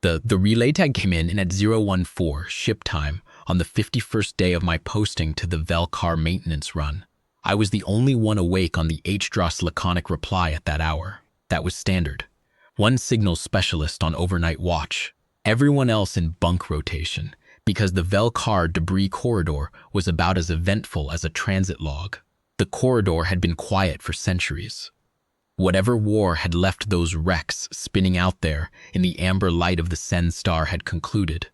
The relay tag came in at 014 ship time on the 51st day of my posting to the Vel Kaar maintenance run. I was the only one awake on the HDROS laconic reply at that hour. That was standard. One signals specialist on overnight watch. Everyone else in bunk rotation, because the Vel Kaar debris corridor was about as eventful as a transit log. The corridor had been quiet for centuries. Whatever war had left those wrecks spinning out there in the amber light of the Sen star had concluded,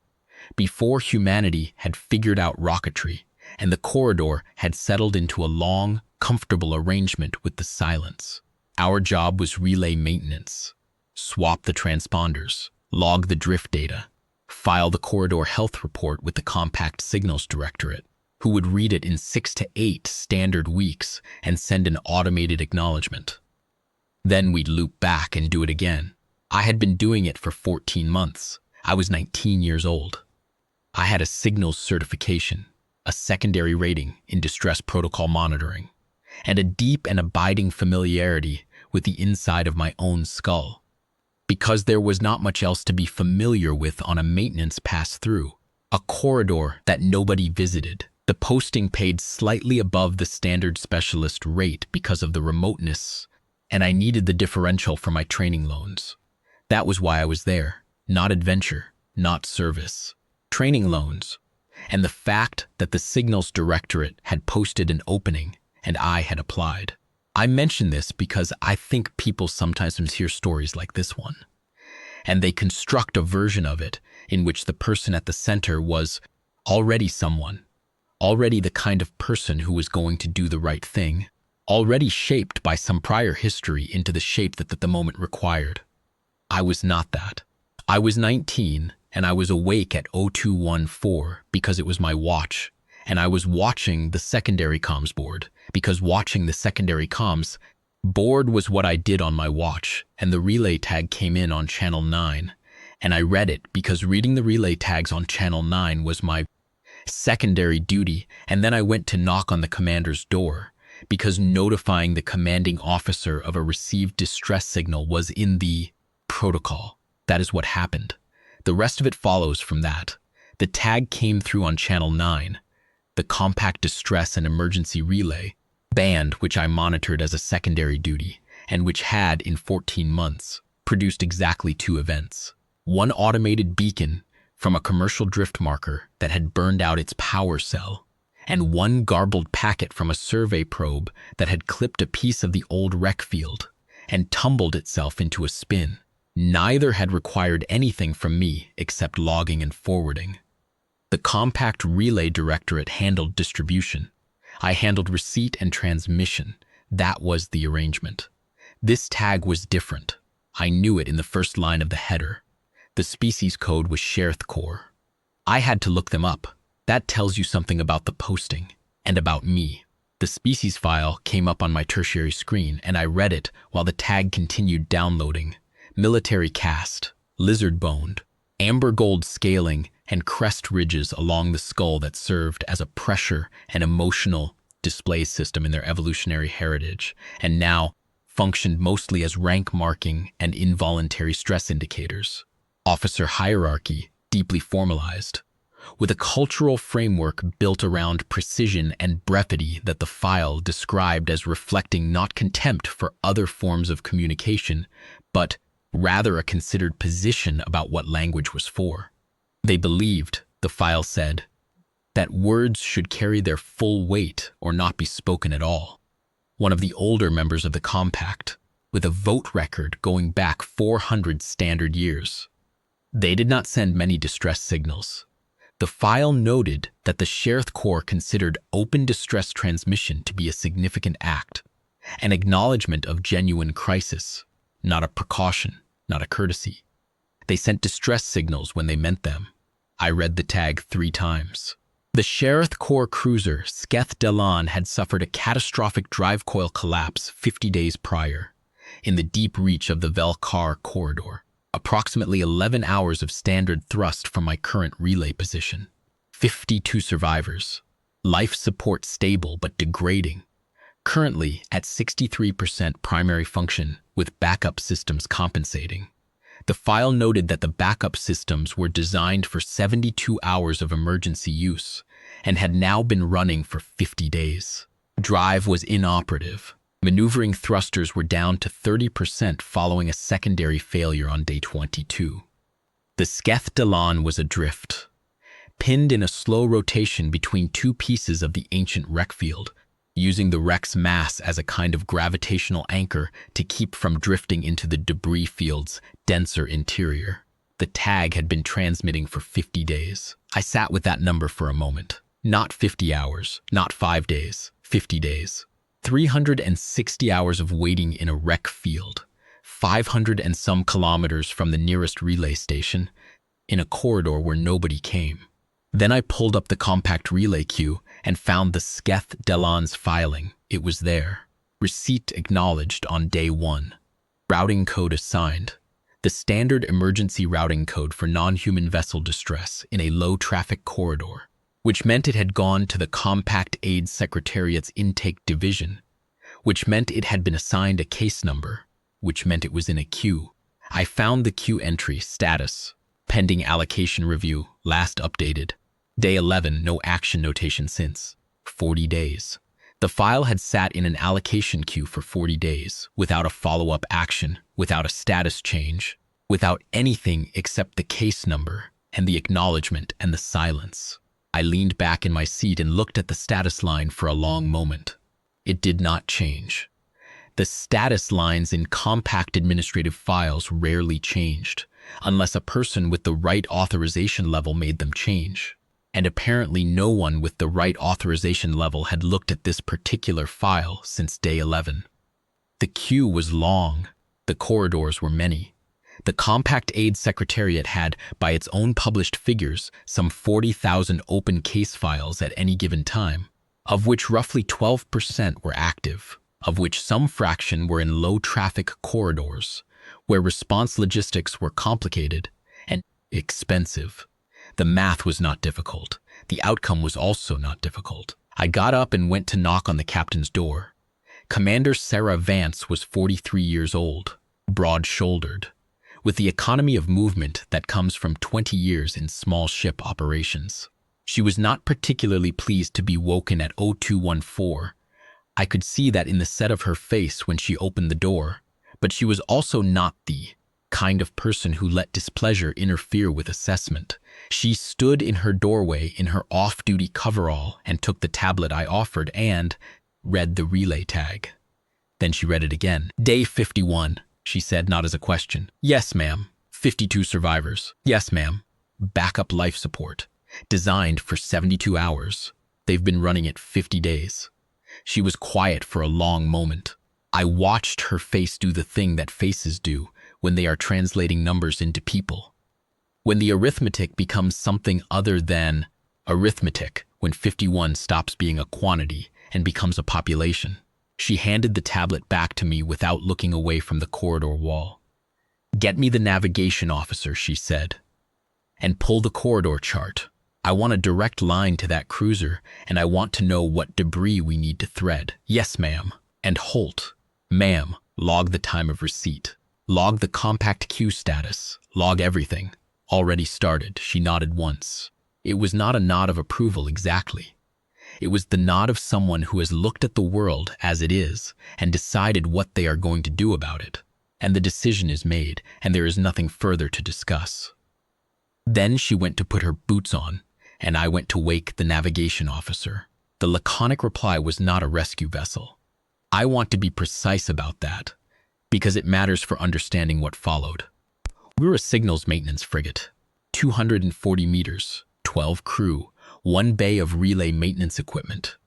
before humanity had figured out rocketry, and the corridor had settled into a long, comfortable arrangement with the silence. Our job was relay maintenance. Swap the transponders, log the drift data, file the corridor health report with the Compact Signals Directorate, who would read it in 6 to 8 standard weeks and send an automated acknowledgement. Then we'd loop back and do it again. I had been doing it for 14 months. I was 19 years old. I had a signals certification, a secondary rating in distress protocol monitoring, and a deep and abiding familiarity with the inside of my own skull. Because there was not much else to be familiar with on a maintenance pass-through, a corridor that nobody visited. The posting paid slightly above the standard specialist rate because of the remoteness, and I needed the differential for my training loans. That was why I was there. Not adventure, not service. Training loans. And the fact that the Signals Directorate had posted an opening and I had applied. I mention this because I think people sometimes hear stories like this one, and they construct a version of it in which the person at the center was already someone, already the kind of person who was going to do the right thing, already shaped by some prior history into the shape that the moment required. I was not that. I was 19, and I was awake at 0214 because it was my watch, and I was watching the secondary comms board, because watching the secondary comms board was what I did on my watch, and the relay tag came in on channel 9, and I read it because reading the relay tags on channel 9 was my secondary duty, and then I went to knock on the commander's door, because notifying the commanding officer of a received distress signal was in the protocol. That is what happened. The rest of it follows from that. The tag came through on channel 9, the compact distress and emergency relay band, which I monitored as a secondary duty, and which had, in 14 months, produced exactly 2 events. One automated beacon from a commercial drift marker that had burned out its power cell, and one garbled packet from a survey probe that had clipped a piece of the old wreck field and tumbled itself into a spin. Neither had required anything from me except logging and forwarding. The Compact Relay Directorate handled distribution. I handled receipt and transmission. That was the arrangement. This tag was different. I knew it in the first line of the header. The species code was Shareth-Kor. I had to look them up. That tells you something about the posting and about me. The species file came up on my tertiary screen, and I read it while the tag continued downloading. Military cast, lizard-boned, amber gold scaling, and crest ridges along the skull that served as a pressure and emotional display system in their evolutionary heritage, and now functioned mostly as rank marking and involuntary stress indicators. Officer hierarchy, deeply formalized, with a cultural framework built around precision and brevity that the file described as reflecting not contempt for other forms of communication, but rather a considered position about what language was for. They believed, the file said, that words should carry their full weight or not be spoken at all. One of the older members of the Compact, with a vote record going back 400 standard years. They did not send many distress signals. The file noted that the Shareth-Kor considered open distress transmission to be a significant act, an acknowledgement of genuine crisis, not a precaution, not a courtesy. They sent distress signals when they meant them. I read the tag 3 times. The Shareth-Kor cruiser Sketh Delan had suffered a catastrophic drive coil collapse 50 days prior, in the deep reach of the Vel Kaar corridor. Approximately 11 hours of standard thrust from my current relay position. 52 survivors. Life support stable but degrading. Currently at 63% primary function with backup systems compensating. The file noted that the backup systems were designed for 72 hours of emergency use and had now been running for 50 days. Drive was inoperative. Maneuvering thrusters were down to 30% following a secondary failure on day 22. The Shareth-Kor was adrift, pinned in a slow rotation between two pieces of the ancient wreck field, using the wreck's mass as a kind of gravitational anchor to keep from drifting into the debris field's denser interior. The tag had been transmitting for 50 days. I sat with that number for a moment. Not 50 hours, not 5 days, 50 days. 360 hours of waiting in a wreck field, 500 and some kilometers from the nearest relay station, in a corridor where nobody came. Then I pulled up the compact relay queue and found the Shareth-Kor's filing. It was there. Receipt acknowledged on day 1. Routing code assigned. The standard emergency routing code for non-human vessel distress in a low-traffic corridor, which meant it had gone to the Compact Aid Secretariat's intake division, which meant it had been assigned a case number, which meant it was in a queue. I found the queue entry, status, pending allocation review, last updated. Day 11, no action notation since. 40 days. The file had sat in an allocation queue for 40 days, without a follow-up action, without a status change, without anything except the case number and the acknowledgement and the silence. I leaned back in my seat and looked at the status line for a long moment. It did not change. The status lines in compact administrative files rarely changed, unless a person with the right authorization level made them change. And apparently no one with the right authorization level had looked at this particular file since day 11. The queue was long. The corridors were many. The Compact Aid Secretariat had, by its own published figures, some 40,000 open case files at any given time, of which roughly 12% were active, of which some fraction were in low-traffic corridors, where response logistics were complicated and expensive. The math was not difficult. The outcome was also not difficult. I got up and went to knock on the captain's door. Commander Sarah Vance was 43 years old, broad-shouldered, with the economy of movement that comes from 20 years in small ship operations. She was not particularly pleased to be woken at 0214. I could see that in the set of her face when she opened the door, but she was also not the kind of person who let displeasure interfere with assessment. She stood in her doorway in her off-duty coverall and took the tablet I offered and read the relay tag. Then she read it again. Day 51, she said, not as a question. Yes, ma'am. 52 survivors. Yes, ma'am. Backup life support. Designed for 72 hours. They've been running it 50 days. She was quiet for a long moment. I watched her face do the thing that faces do when they are translating numbers into people. When the arithmetic becomes something other than arithmetic, when 51 stops being a quantity and becomes a population. She handed the tablet back to me without looking away from the corridor wall. Get me the navigation officer, she said, and pull the corridor chart. I want a direct line to that cruiser, and I want to know what debris we need to thread. Yes, ma'am. And Holt. Ma'am, log the time of receipt. Log the compact queue status. Log everything. Already started, she nodded once. It was not a nod of approval exactly. It was the nod of someone who has looked at the world as it is and decided what they are going to do about it. And the decision is made, and there is nothing further to discuss. Then she went to put her boots on, and I went to wake the navigation officer. The laconic reply was not a rescue vessel. I want to be precise about that, because it matters for understanding what followed. We were a signals maintenance frigate, 240 meters, 12 crew, 1 bay of relay maintenance equipment,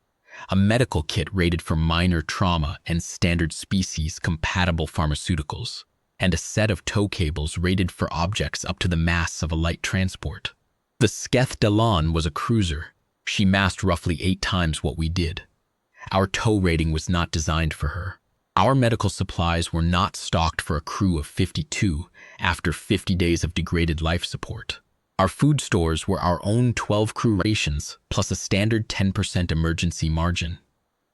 a medical kit rated for minor trauma and standard species compatible pharmaceuticals, and a set of tow cables rated for objects up to the masts of a light transport. The Shareth-Kor was a cruiser. She massed roughly 8 times what we did. Our tow rating was not designed for her. Our medical supplies were not stocked for a crew of 52 after 50 days of degraded life support. Our food stores were our own 12 crew rations plus a standard 10% emergency margin.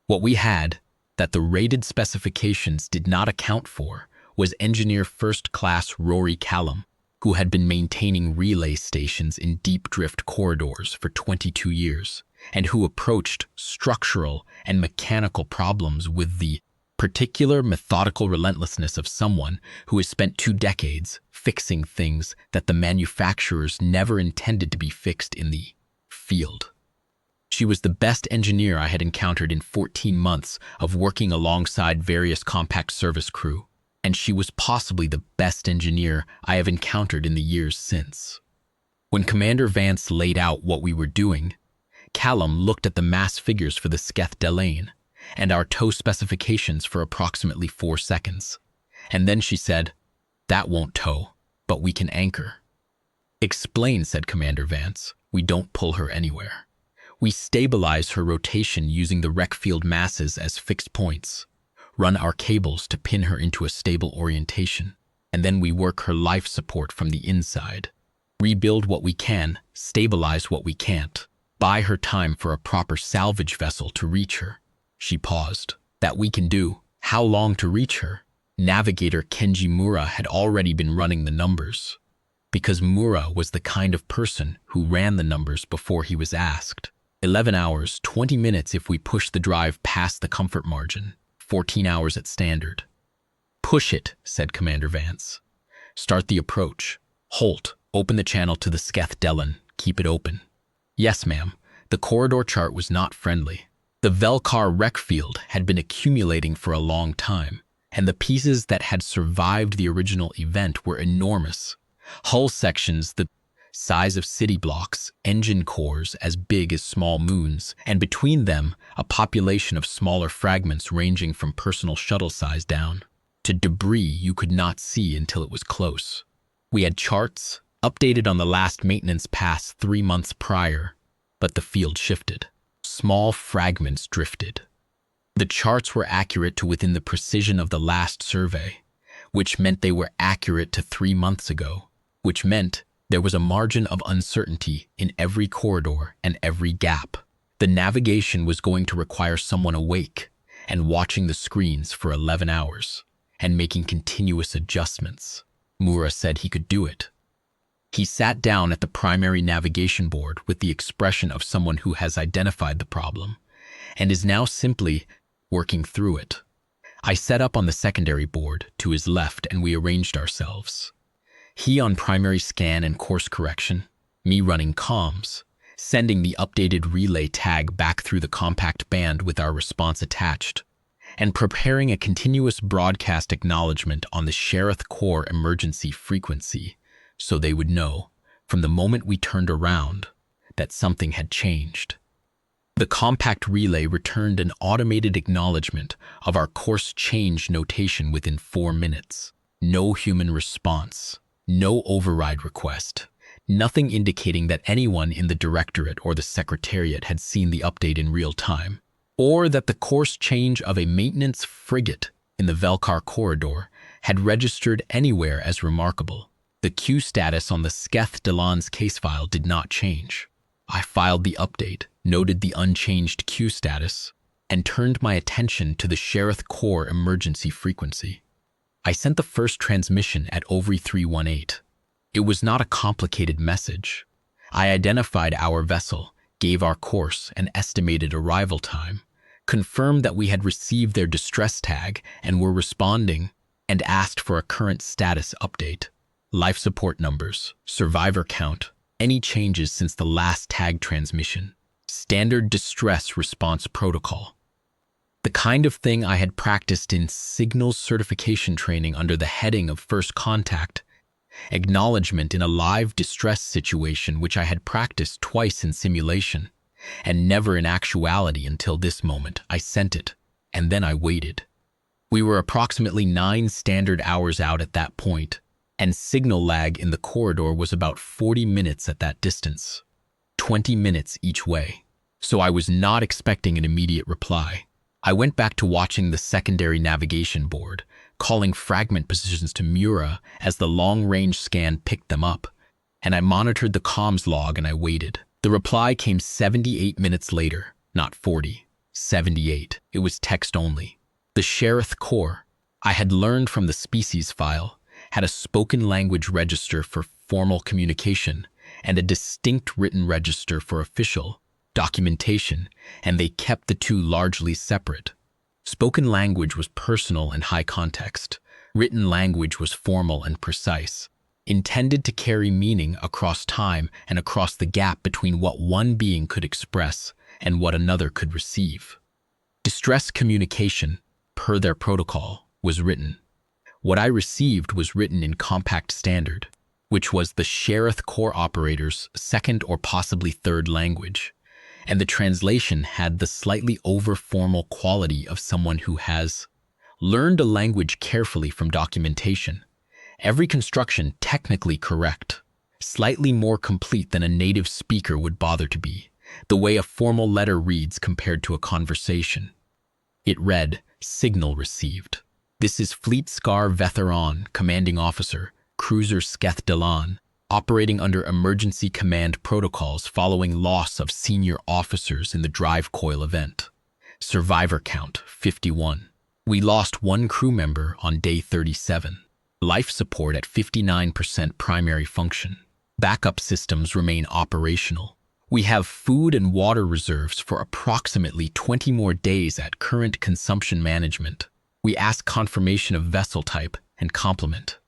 What we had, that the rated specifications did not account for, was Engineer First Class Rory Callum, who had been maintaining relay stations in deep drift corridors for 22 years, and who approached structural and mechanical problems with the particular methodical relentlessness of someone who has spent 2 decades fixing things that the manufacturers never intended to be fixed in the field. She was the best engineer I had encountered in 14 months of working alongside various compact service crew, and she was possibly the best engineer I have encountered in the years since. When Commander Vance laid out what we were doing, Callum looked at the mass figures for the Sketh Delane and our tow specifications for approximately 4 seconds, and then she said, "That won't tow, but we can anchor." "Explain," said Commander Vance. "We don't pull her anywhere. We stabilize her rotation using the wreck field masses as fixed points, run our cables to pin her into a stable orientation, and then we work her life support from the inside. Rebuild what we can, stabilize what we can't, buy her time for a proper salvage vessel to reach her." She paused. "That we can do. How long to reach her?" Navigator Kenji Mura had already been running the numbers, because Mura was the kind of person who ran the numbers before he was asked. 11 hours, 20 minutes if we push the drive past the comfort margin, 14 hours at standard. "Push it," said Commander Vance. "Start the approach. Holt, open the channel to the Sketh Delane. Keep it open." "Yes, ma'am." The corridor chart was not friendly. The Vel Kaar wreck field had been accumulating for a long time, and the pieces that had survived the original event were enormous. Hull sections the size of city blocks, engine cores as big as small moons, and between them a population of smaller fragments ranging from personal shuttle size down to debris you could not see until it was close. We had charts, updated on the last maintenance pass 3 months prior, but the field shifted. Small fragments drifted. The charts were accurate to within the precision of the last survey, which meant they were accurate to 3 months ago, which meant there was a margin of uncertainty in every corridor and every gap. The navigation was going to require someone awake and watching the screens for 11 hours and making continuous adjustments. Mura said he could do it. He sat down at the primary navigation board with the expression of someone who has identified the problem and is now simply working through it. I set up on the secondary board to his left and we arranged ourselves. He on primary scan and course correction, me running comms, sending the updated relay tag back through the compact band with our response attached, and preparing a continuous broadcast acknowledgement on the Shareth-Kor emergency frequency so they would know, from the moment we turned around, that something had changed. The compact relay returned an automated acknowledgement of our course change notation within 4 minutes. No human response. No override request, nothing indicating that anyone in the directorate or the secretariat had seen the update in real time, or that the course change of a maintenance frigate in the Vel Kaar corridor had registered anywhere as remarkable. The Q status on the Sketh Delane's case file did not change. I filed the update, noted the unchanged Q status, and turned my attention to the Shareth-Kor emergency frequency. I sent the first transmission at OVRI 318. It was not a complicated message. I identified our vessel, gave our course and estimated arrival time, confirmed that we had received their distress tag and were responding, and asked for a current status update. Life support numbers, survivor count, any changes since the last tag transmission, standard distress response protocol. The kind of thing I had practiced in signals certification training under the heading of first contact, acknowledgement in a live distress situation which I had practiced twice in simulation, and never in actuality until this moment. I sent it, and then I waited. We were approximately 9 standard hours out at that point, and signal lag in the corridor was about 40 minutes at that distance, 20 minutes each way. So I was not expecting an immediate reply. I went back to watching the secondary navigation board, calling fragment positions to Mura as the long-range scan picked them up, and I monitored the comms log and I waited. The reply came 78 minutes later, not 40, 78. It was text only. The Shareth-Kor. I had learned from the species file, had a spoken language register for formal communication and a distinct written register for official documentation, and they kept the two largely separate. Spoken language was personal and high context. Written language was formal and precise, intended to carry meaning across time and across the gap between what one being could express and what another could receive. Distress communication, per their protocol, was written. What I received was written in compact standard, which was the Shareth-Kor operator's second or possibly third language, and the translation had the slightly over-formal quality of someone who has learned a language carefully from documentation. Every construction technically correct, slightly more complete than a native speaker would bother to be, the way a formal letter reads compared to a conversation. It read, "Signal received. This is Fleet Scar Vetheron, Commanding Officer, Cruiser Sketh Delan, operating under emergency command protocols following loss of senior officers in the drive coil event. Survivor count, 51. We lost one crew member on day 37. Life support at 59% primary function. Backup systems remain operational. We have food and water reserves for approximately 20 more days at current consumption management. We ask confirmation of vessel type and complement.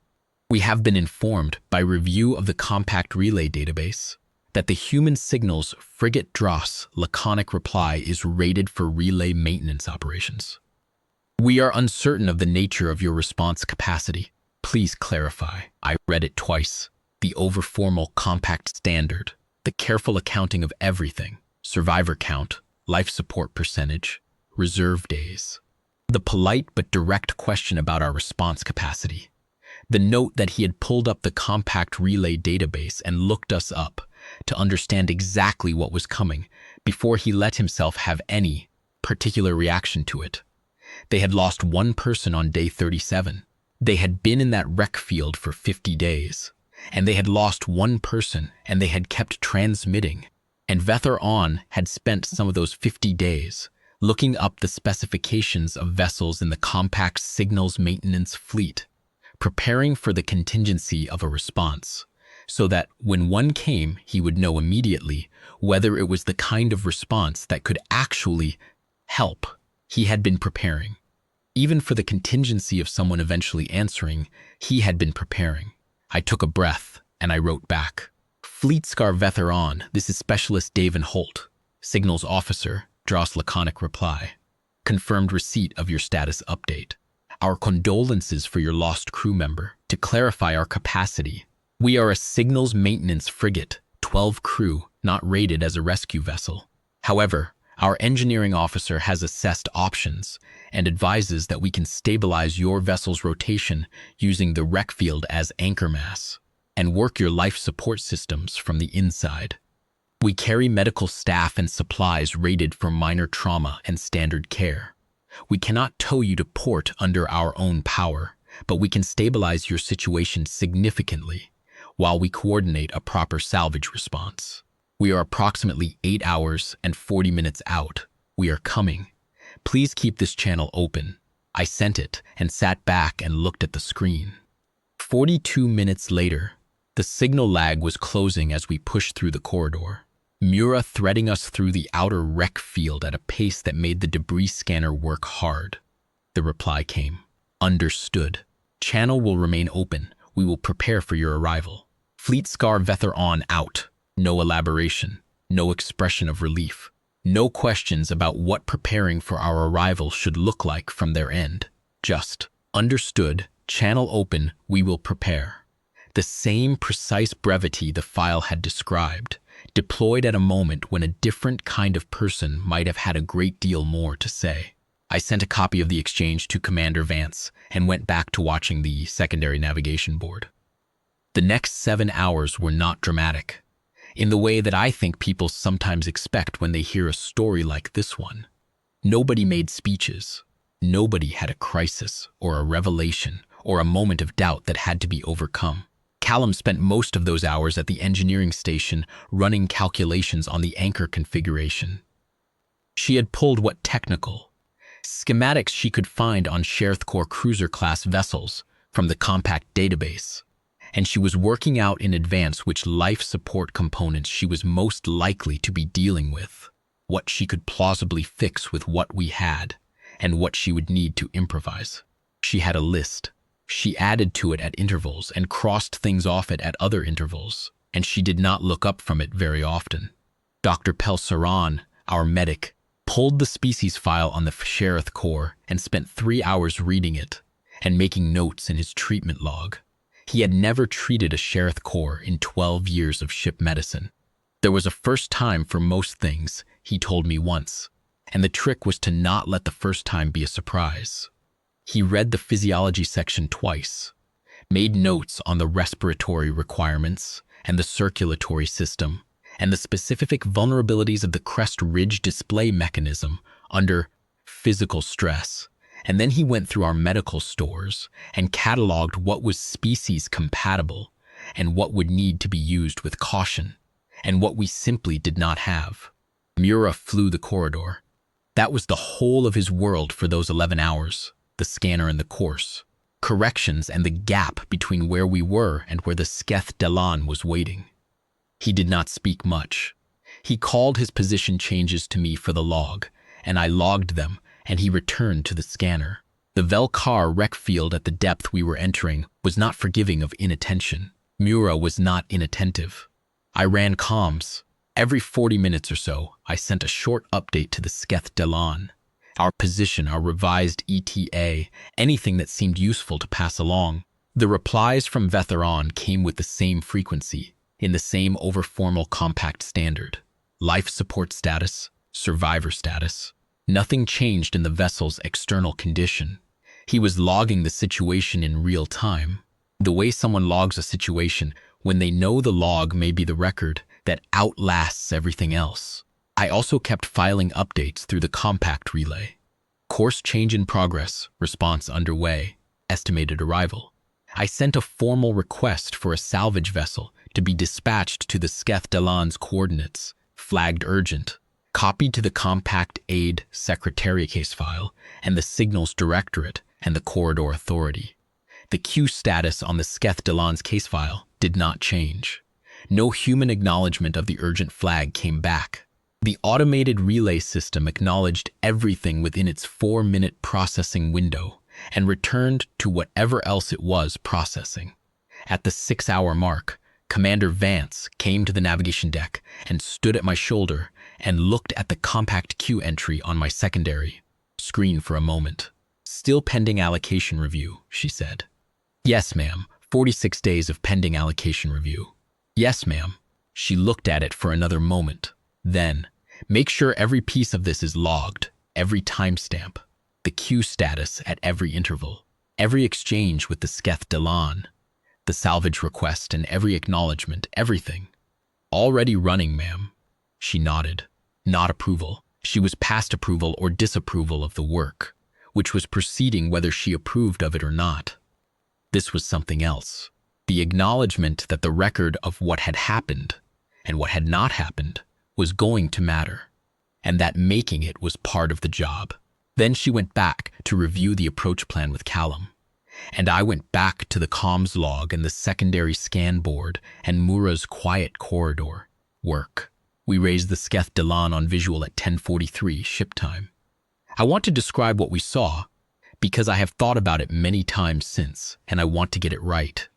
We have been informed by review of the compact relay database that the human signal's Frigate Dross laconic reply is rated for relay maintenance operations. We are uncertain of the nature of your response capacity. Please clarify." I read it twice. The over-formal compact standard, the careful accounting of everything, survivor count, life support percentage, reserve days. The polite but direct question about our response capacity. The note that he had pulled up the compact relay database and looked us up to understand exactly what was coming before he let himself have any particular reaction to it. They had lost one person on day 37. They had been in that wreck field for 50 days, and they had lost one person, and they had kept transmitting. And Vetheron had spent some of those 50 days looking up the specifications of vessels in the compact signals maintenance fleet, preparing for the contingency of a response, so that when one came, he would know immediately whether it was the kind of response that could actually help. He had been preparing. Even for the contingency of someone eventually answering, he had been preparing. I took a breath, and I wrote back. "Fleet Scar Vetheron, this is Specialist Davin Holt. Signals Officer, Dross laconic reply. Confirmed receipt of your status update. Our condolences for your lost crew member. To clarify our capacity, we are a signals maintenance frigate, 12 crew, not rated as a rescue vessel. However, our engineering officer has assessed options and advises that we can stabilize your vessel's rotation using the wreck field as anchor mass and work your life support systems from the inside. We carry medical staff and supplies rated for minor trauma and standard care. We cannot tow you to port under our own power, but we can stabilize your situation significantly while we coordinate a proper salvage response. We are approximately 8 hours and 40 minutes out. We are coming. Please keep this channel open." I sent it and sat back and looked at the screen. 42 minutes later, the signal lag was closing as we pushed through the corridor. Mura threading us through the outer wreck field at a pace that made the debris scanner work hard. The reply came. "Understood. Channel will remain open. We will prepare for your arrival. Fleet Scar Vetheron out." No elaboration, no expression of relief, no questions about what preparing for our arrival should look like from their end. Just, "Understood. Channel open. We will prepare." The same precise brevity the file had described, deployed at a moment when a different kind of person might have had a great deal more to say. I sent a copy of the exchange to Commander Vance and went back to watching the secondary navigation board. The next 7 hours were not dramatic, in the way that I think people sometimes expect when they hear a story like this one. Nobody made speeches. Nobody had a crisis or a revelation or a moment of doubt that had to be overcome. Callum spent most of those hours at the engineering station running calculations on the anchor configuration. She had pulled what technical, schematics she could find on Shareth-Kor cruiser-class vessels from the compact database, and she was working out in advance which life support components she was most likely to be dealing with, what she could plausibly fix with what we had, and what she would need to improvise. She had a list. She added to it at intervals and crossed things off it at other intervals, and she did not look up from it very often. Dr. Pelsaran, our medic, pulled the species file on the Shareth-Kor and spent 3 hours reading it and making notes in his treatment log. He had never treated a Shareth-Kor in 12 years of ship medicine. There was a first time for most things, he told me once, and the trick was to not let the first time be a surprise. He read the physiology section twice, made notes on the respiratory requirements and the circulatory system, and the specific vulnerabilities of the crest ridge display mechanism under physical stress. And then he went through our medical stores and cataloged what was species compatible and what would need to be used with caution, and what we simply did not have. Mura flew the corridor. That was the whole of his world for those 11 hours, the scanner and the course, corrections and the gap between where we were and where the Sketh Delan was waiting. He did not speak much. He called his position changes to me for the log, and I logged them, and he returned to the scanner. The Vel Kaar wreck field at the depth we were entering was not forgiving of inattention. Mura was not inattentive. I ran comms. Every 40 minutes or so, I sent a short update to the Sketh Delan. Our position, our revised ETA, anything that seemed useful to pass along. The replies from Vetheron came with the same frequency, in the same over-formal compact standard. Life support status, survivor status. Nothing changed in the vessel's external condition. He was logging the situation in real time. The way someone logs a situation when they know the log may be the record that outlasts everything else. I also kept filing updates through the compact relay. Course change in progress, response underway, estimated arrival. I sent a formal request for a salvage vessel to be dispatched to the Sketh Delan's coordinates, flagged urgent, copied to the compact aid secretariat case file and the signals directorate and the corridor authority. The queue status on the Sketh Delan's case file did not change. No human acknowledgement of the urgent flag came back. The automated relay system acknowledged everything within its 4-minute processing window and returned to whatever else it was processing. At the 6-hour mark, Commander Vance came to the navigation deck and stood at my shoulder and looked at the compact queue entry on my secondary screen for a moment. "Still pending allocation review," she said. "Yes, ma'am. 46 days of pending allocation review." "Yes, ma'am." She looked at it for another moment. Then, "Make sure every piece of this is logged, every timestamp, the queue status at every interval, every exchange with the Sketh Delan, the salvage request and every acknowledgement, everything." "Already running, ma'am." She nodded. Not approval. She was past approval or disapproval of the work, which was proceeding whether she approved of it or not. This was something else. The acknowledgement that the record of what had happened and what had not happened was going to matter, and that making it was part of the job. Then she went back to review the approach plan with Callum, and I went back to the comms log and the secondary scan board and Mura's quiet corridor work. We raised the Sketh Delan on visual at 10:43 ship time. I want to describe what we saw because I have thought about it many times since, and I want to get it right.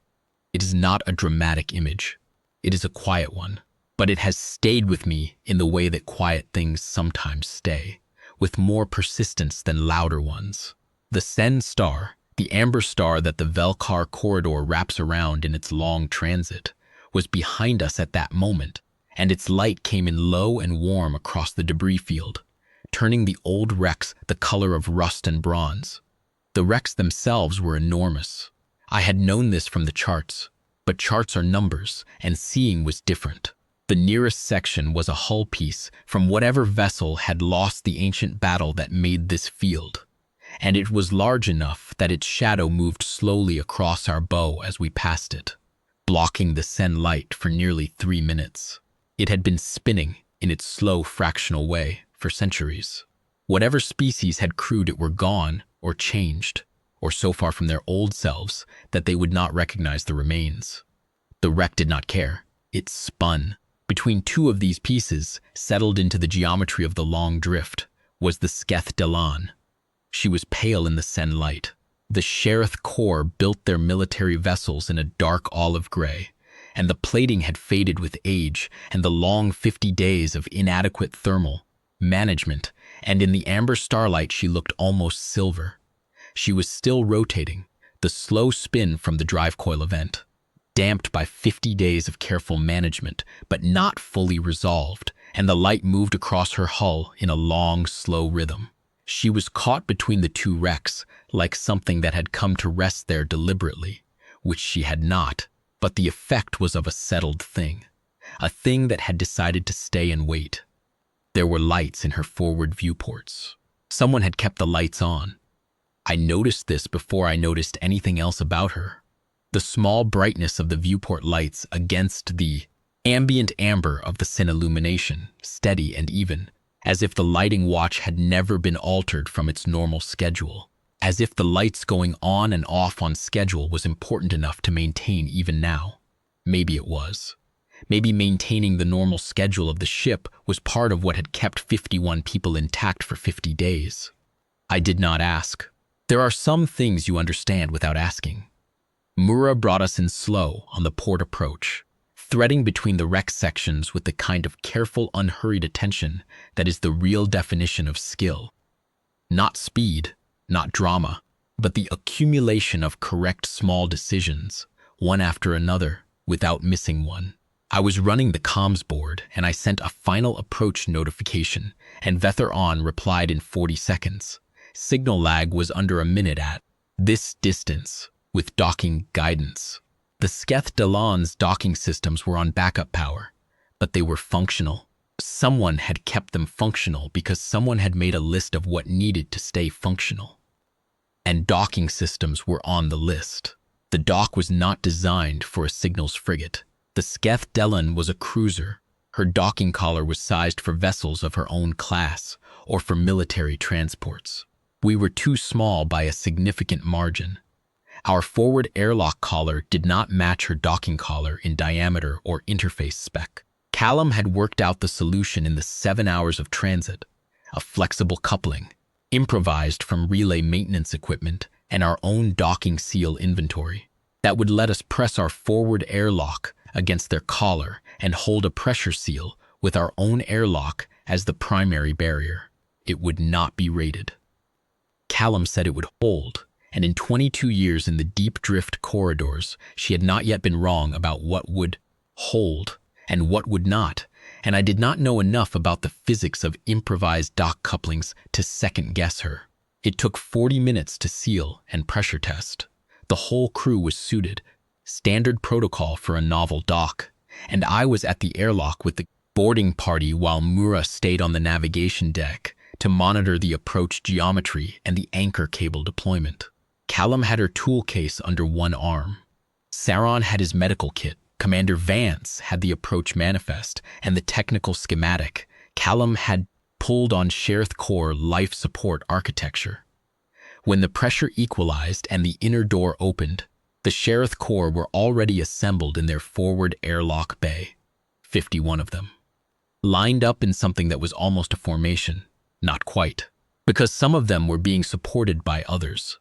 It is not a dramatic image. It is a quiet one, but it has stayed with me in the way that quiet things sometimes stay, with more persistence than louder ones. The Sen star, the amber star that the Vel Kaar corridor wraps around in its long transit, was behind us at that moment, and its light came in low and warm across the debris field, turning the old wrecks the color of rust and bronze. The wrecks themselves were enormous. I had known this from the charts, but charts are numbers, and seeing was different. The nearest section was a hull piece from whatever vessel had lost the ancient battle that made this field, and it was large enough that its shadow moved slowly across our bow as we passed it, blocking the Sen light for nearly 3 minutes. It had been spinning in its slow fractional way for centuries. Whatever species had crewed it were gone or changed, or so far from their old selves that they would not recognize the remains. The wreck did not care. It spun. Between two of these pieces, settled into the geometry of the long drift, was the Shareth-Kor. She was pale in the Sen light. The Shareth-Kor built their military vessels in a dark olive gray, and the plating had faded with age and the long 50 days of inadequate thermal management, and in the amber starlight she looked almost silver. She was still rotating, the slow spin from the drive coil event, damped by 50 days of careful management, but not fully resolved, and the light moved across her hull in a long, slow rhythm. She was caught between the two wrecks, like something that had come to rest there deliberately, which she had not, but the effect was of a settled thing, a thing that had decided to stay and wait. There were lights in her forward viewports. Someone had kept the lights on. I noticed this before I noticed anything else about her. The small brightness of the viewport lights against the ambient amber of the Sen illumination, steady and even, as if the lighting watch had never been altered from its normal schedule, as if the lights going on and off on schedule was important enough to maintain even now. Maybe it was. Maybe maintaining the normal schedule of the ship was part of what had kept 51 people intact for 50 days. I did not ask. There are some things you understand without asking. Mura brought us in slow on the port approach, threading between the wreck sections with the kind of careful, unhurried attention that is the real definition of skill. Not speed, not drama, but the accumulation of correct small decisions, one after another, without missing one. I was running the comms board, and I sent a final approach notification, and Vel-Kar replied in 40 seconds. Signal lag was under a minute at this distance, with docking guidance. The Shareth-Kor's docking systems were on backup power, but they were functional. Someone had kept them functional because someone had made a list of what needed to stay functional. And docking systems were on the list. The dock was not designed for a signals frigate. The Shareth-Kor was a cruiser. Her docking collar was sized for vessels of her own class or for military transports. We were too small by a significant margin. Our forward airlock collar did not match her docking collar in diameter or interface spec. Callum had worked out the solution in the 7 hours of transit, a flexible coupling, improvised from relay maintenance equipment and our own docking seal inventory, that would let us press our forward airlock against their collar and hold a pressure seal with our own airlock as the primary barrier. It would not be rated. Callum said it would hold, and in 22 years in the deep drift corridors, she had not yet been wrong about what would hold and what would not, and I did not know enough about the physics of improvised dock couplings to second-guess her. It took 40 minutes to seal and pressure test. The whole crew was suited, standard protocol for a novel dock, and I was at the airlock with the boarding party while Mura stayed on the navigation deck to monitor the approach geometry and the anchor cable deployment. Callum had her tool case under one arm. Saron had his medical kit. Commander Vance had the approach manifest and the technical schematic. Callum had pulled on Shareth-Kor life support architecture. When the pressure equalized and the inner door opened, the Shareth-Kor were already assembled in their forward airlock bay, 51 of them, lined up in something that was almost a formation, not quite, because some of them were being supported by others,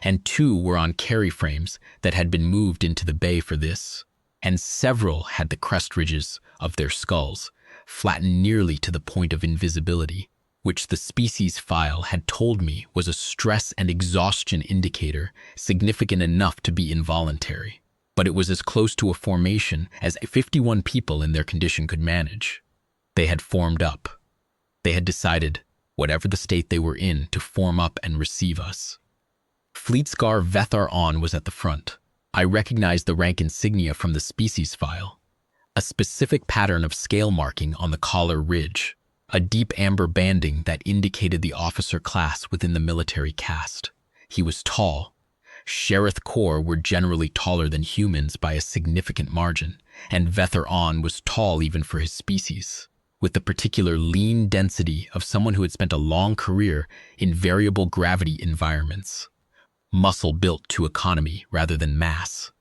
and 2 were on carry frames that had been moved into the bay for this, and several had the crest ridges of their skulls flattened nearly to the point of invisibility, which the species file had told me was a stress and exhaustion indicator significant enough to be involuntary. But it was as close to a formation as 51 people in their condition could manage. They had formed up. They had decided, whatever the state they were in, to form up and receive us. Fleetscar Vel-Kar was at the front. I recognized the rank insignia from the species file, a specific pattern of scale marking on the collar ridge, a deep amber banding that indicated the officer class within the military caste. He was tall. Shareth-Kor were generally taller than humans by a significant margin, and Vel-Kar was tall even for his species. with the particular lean density of someone who had spent a long career in variable gravity environments. Muscle built to economy rather than mass.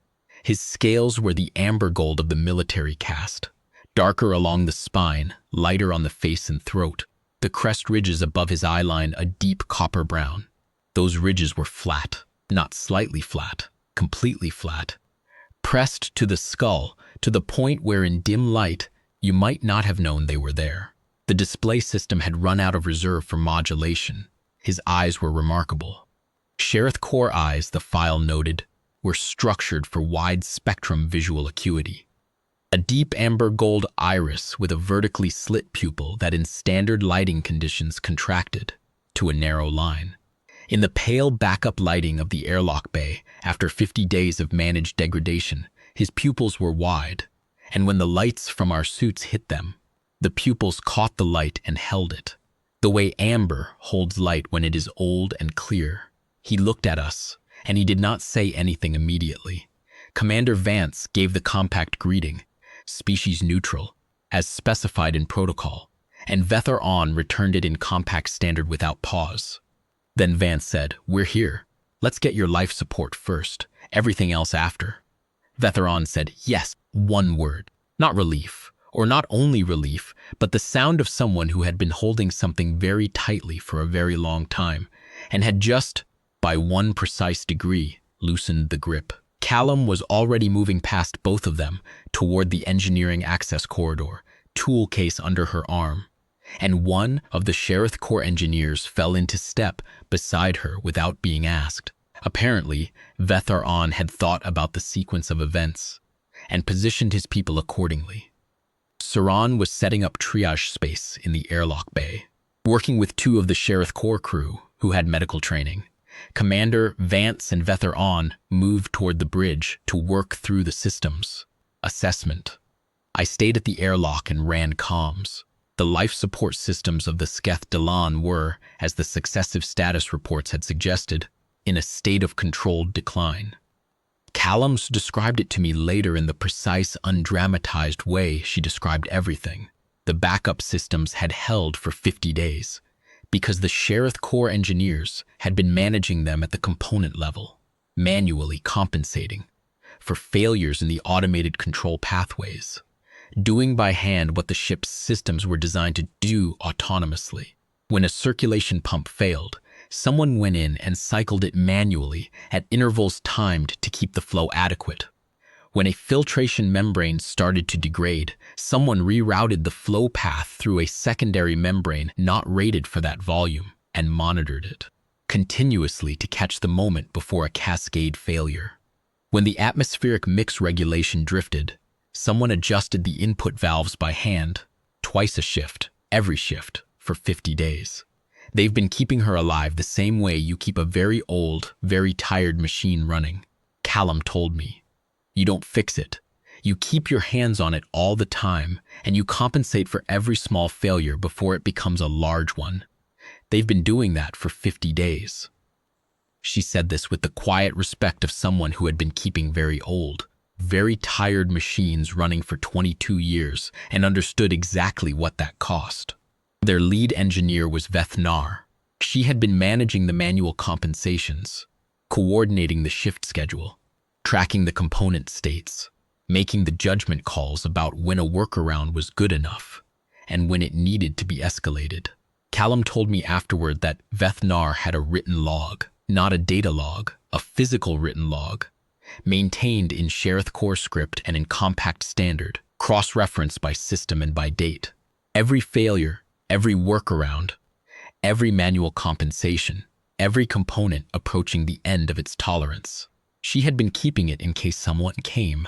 His scales were the amber gold of the military caste, darker along the spine, lighter on the face and throat. The crest ridges above his eyeline a deep copper brown. Those ridges were flat, not slightly flat, completely flat, pressed to the skull to the point where in dim light you might not have known they were there. The display system had run out of reserve for modulation. His eyes were remarkable. Shareth-Kor eyes, the file noted, were structured for wide-spectrum visual acuity. A deep amber gold iris with a vertically slit pupil that in standard lighting conditions contracted to a narrow line. In the pale backup lighting of the airlock bay, after 50 days of managed degradation, his pupils were wide, and when the lights from our suits hit them, the pupils caught the light and held it, the way amber holds light when it is old and clear. He looked at us, and he did not say anything immediately. Commander Vance gave the compact greeting, species neutral, as specified in protocol, and Vethar-On returned it in compact standard without pause. Then Vance said, "We're here. Let's get your life support first, everything else after." Vethar-On said, "Yes," one word. Not relief, or not only relief, but the sound of someone who had been holding something very tightly for a very long time, and had just, by one precise degree, loosened the grip. Callum was already moving past both of them toward the engineering access corridor, tool case under her arm, and one of the Shareth-Kor engineers fell into step beside her without being asked. Apparently, Vethar-On had thought about the sequence of events and positioned his people accordingly. Saran was setting up triage space in the airlock bay, working with two of the Shareth-Kor crew who had medical training. Commander Vance and Vethar-On moved toward the bridge to work through the systems. Assessment. I stayed at the airlock and ran comms. The life support systems of the Sketh Dalan were, as the successive status reports had suggested, in a state of controlled decline. Callums described it to me later in the precise, undramatized way she described everything. The backup systems had held for 50 days, because the Shareth-Kor engineers had been managing them at the component level, manually compensating for failures in the automated control pathways, doing by hand what the ship's systems were designed to do autonomously. When a circulation pump failed, someone went in and cycled it manually at intervals timed to keep the flow adequate. When a filtration membrane started to degrade, someone rerouted the flow path through a secondary membrane not rated for that volume and monitored it continuously to catch the moment before a cascade failure. When the atmospheric mix regulation drifted, someone adjusted the input valves by hand, twice a shift, every shift, for 50 days. They've been keeping her alive the same way you keep a very old, very tired machine running. Callum told me. You don't fix it. You keep your hands on it all the time, and you compensate for every small failure before it becomes a large one. They've been doing that for 50 days. She said this with the quiet respect of someone who had been keeping very old, very tired machines running for 22 years and understood exactly what that cost. Their lead engineer was Vethnar. She had been managing the manual compensations, coordinating the shift schedule, tracking the component states, making the judgment calls about when a workaround was good enough and when it needed to be escalated. Callum told me afterward that Vethnar had a written log, not a data log, a physical written log, maintained in Shareth-Kor script and in compact standard, cross-referenced by system and by date. Every failure, every workaround, every manual compensation, every component approaching the end of its tolerance. She had been keeping it in case someone came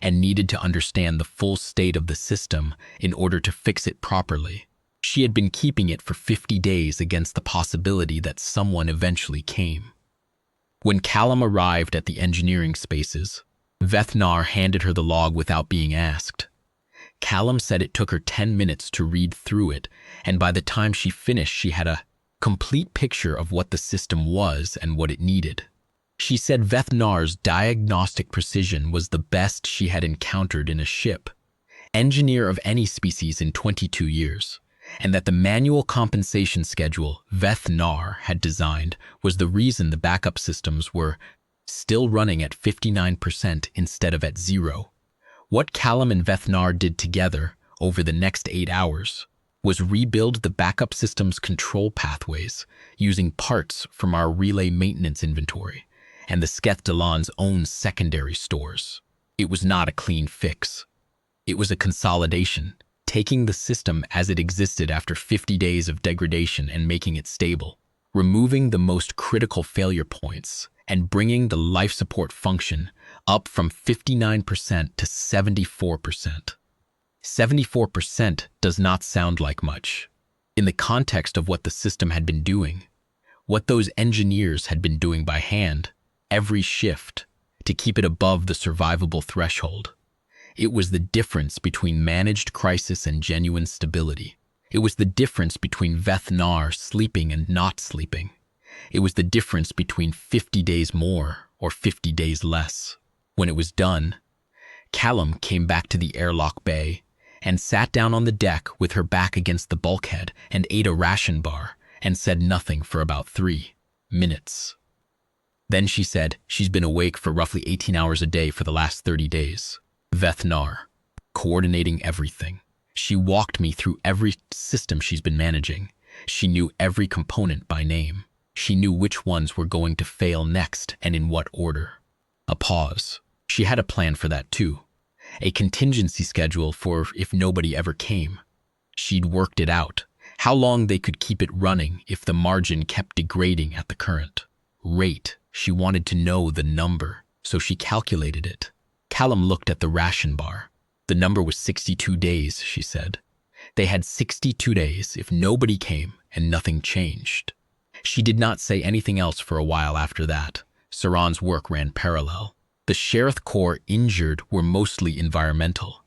and needed to understand the full state of the system in order to fix it properly. She had been keeping it for 50 days against the possibility that someone eventually came. When Callum arrived at the engineering spaces, Vethnar handed her the log without being asked. Callum said it took her 10 minutes to read through it, and by the time she finished, she had a complete picture of what the system was and what it needed. She said Vethnar's diagnostic precision was the best she had encountered in a ship, engineer of any species in 22 years, and that the manual compensation schedule Vel Kaar had designed was the reason the backup systems were still running at 59% instead of at 0. What Callum and Vel Kaar did together over the next 8 hours was rebuild the backup system's control pathways using parts from our relay maintenance inventory and the Shareth-Kor's own secondary stores. It was not a clean fix. It was a consolidation, taking the system as it existed after 50 days of degradation and making it stable, removing the most critical failure points and bringing the life support function up from 59% to 74%. 74% does not sound like much. In the context of what the system had been doing, what those engineers had been doing by hand, every shift, to keep it above the survivable threshold. It was the difference between managed crisis and genuine stability. It was the difference between Vel Kaar sleeping and not sleeping. It was the difference between 50 days more or 50 days less. When it was done, Callum came back to the airlock bay and sat down on the deck with her back against the bulkhead and ate a ration bar and said nothing for about 3 minutes. Then she said she's been awake for roughly 18 hours a day for the last 30 days. Vel Kaar, coordinating everything. She walked me through every system she's been managing. She knew every component by name. She knew which ones were going to fail next and in what order. A pause. She had a plan for that too. A contingency schedule for if nobody ever came. She'd worked it out. How long they could keep it running if the margin kept degrading at the current rate. She wanted to know the number, so she calculated it. Callum looked at the ration bar. The number was 62 days, she said. They had 62 days if nobody came and nothing changed. She did not say anything else for a while after that. Saran's work ran parallel. The Shareth-Kor injured were mostly environmental.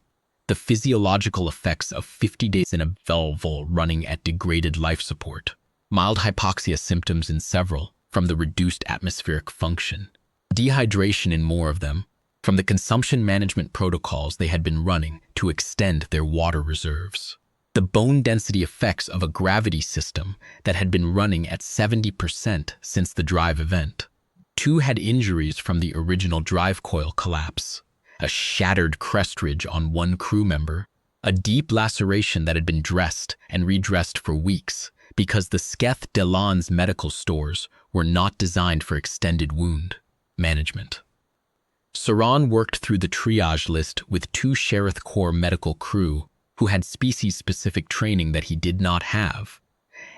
The physiological effects of 50 days in a valve running at degraded life support. Mild hypoxia symptoms in several, from the reduced atmospheric function. Dehydration in more of them, from the consumption management protocols they had been running to extend their water reserves. The bone density effects of a gravity system that had been running at 70% since the drive event. 2 had injuries from the original drive coil collapse, a shattered crest ridge on one crew member, a deep laceration that had been dressed and redressed for weeks because the Shareth-Kor's medical stores were not designed for extended wound management. Saran worked through the triage list with 2 Shareth-Kor medical crew who had species-specific training that he did not have,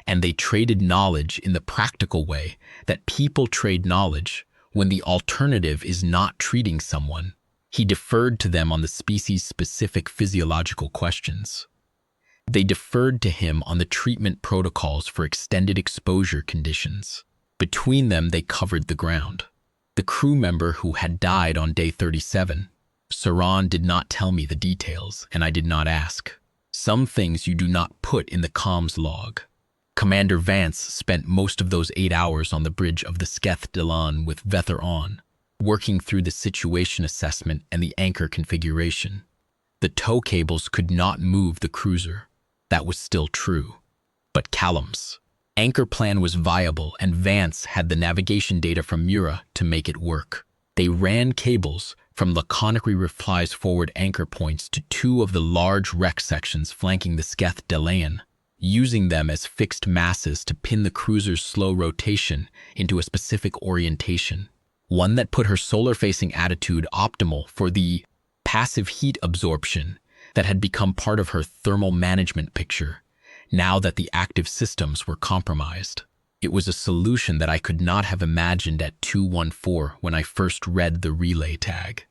and they traded knowledge in the practical way that people trade knowledge when the alternative is not treating someone. He deferred to them on the species-specific physiological questions. They deferred to him on the treatment protocols for extended exposure conditions. Between them, they covered the ground. The crew member who had died on day 37, Saran did not tell me the details, and I did not ask. Some things you do not put in the comms log. Commander Vance spent most of those 8 hours on the bridge of the Shareth-Kor with Vel Kaar, working through the situation assessment and the anchor configuration. The tow cables could not move the cruiser. That was still true. But Callum's anchor plan was viable, and Vance had the navigation data from Mura to make it work. They ran cables from laconically replies forward anchor points to 2 of the large wreck sections flanking the Shareth-Kor, using them as fixed masses to pin the cruiser's slow rotation into a specific orientation, one that put her solar-facing attitude optimal for the passive heat absorption that had become part of her thermal management picture, now that the active systems were compromised. It was a solution that I could not have imagined at 214 when I first read the relay tag.